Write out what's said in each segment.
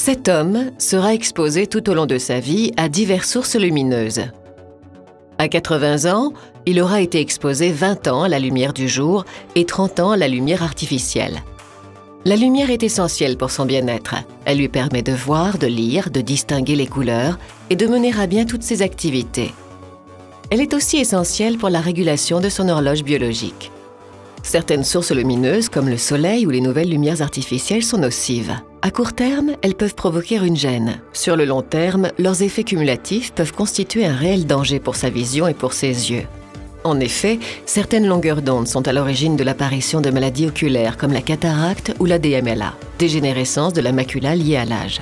Cet homme sera exposé tout au long de sa vie à diverses sources lumineuses. À 80 ans, il aura été exposé 20 ans à la lumière du jour et 30 ans à la lumière artificielle. La lumière est essentielle pour son bien-être. Elle lui permet de voir, de lire, de distinguer les couleurs et de mener à bien toutes ses activités. Elle est aussi essentielle pour la régulation de son horloge biologique. Certaines sources lumineuses, comme le soleil ou les nouvelles lumières artificielles, sont nocives. À court terme, elles peuvent provoquer une gêne. Sur le long terme, leurs effets cumulatifs peuvent constituer un réel danger pour sa vision et pour ses yeux. En effet, certaines longueurs d'onde sont à l'origine de l'apparition de maladies oculaires comme la cataracte ou la DMLA, dégénérescence de la macula liée à l'âge.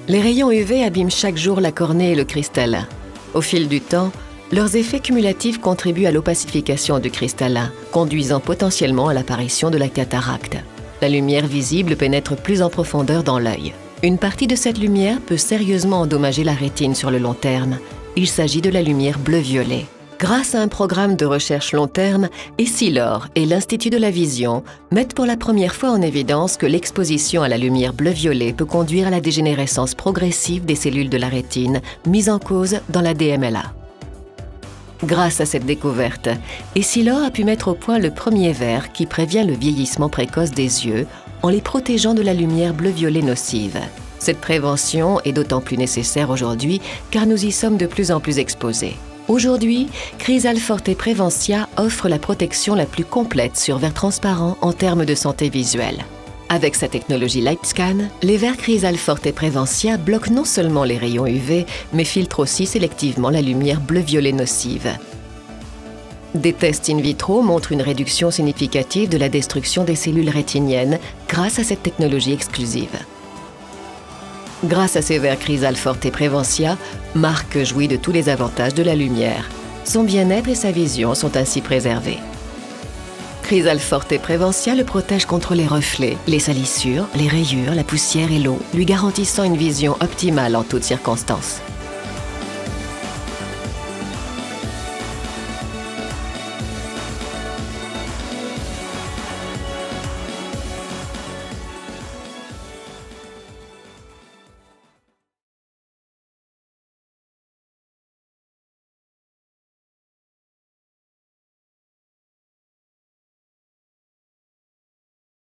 Les rayons UV abîment chaque jour la cornée et le cristallin. Au fil du temps, leurs effets cumulatifs contribuent à l'opacification du cristallin, conduisant potentiellement à l'apparition de la cataracte. La lumière visible pénètre plus en profondeur dans l'œil. Une partie de cette lumière peut sérieusement endommager la rétine sur le long terme. Il s'agit de la lumière bleu-violet. Grâce à un programme de recherche long terme, Essilor et l'Institut de la Vision mettent pour la première fois en évidence que l'exposition à la lumière bleu-violet peut conduire à la dégénérescence progressive des cellules de la rétine, mise en cause dans la DMLA. Grâce à cette découverte, Essilor a pu mettre au point le premier verre qui prévient le vieillissement précoce des yeux en les protégeant de la lumière bleu-violet nocive. Cette prévention est d'autant plus nécessaire aujourd'hui car nous y sommes de plus en plus exposés. Aujourd'hui, Crysalforte Preventia offre la protection la plus complète sur verre transparent en termes de santé visuelle. Avec sa technologie LightScan, les verres Crysalforte Preventia bloquent non seulement les rayons UV, mais filtrent aussi sélectivement la lumière bleu-violet nocive. Des tests in vitro montrent une réduction significative de la destruction des cellules rétiniennes grâce à cette technologie exclusive. Grâce à ces verres Crysalforte Preventia, Marc jouit de tous les avantages de la lumière. Son bien-être et sa vision sont ainsi préservés. Crysalforte Preventia le protège contre les reflets, les salissures, les rayures, la poussière et l'eau, lui garantissant une vision optimale en toutes circonstances.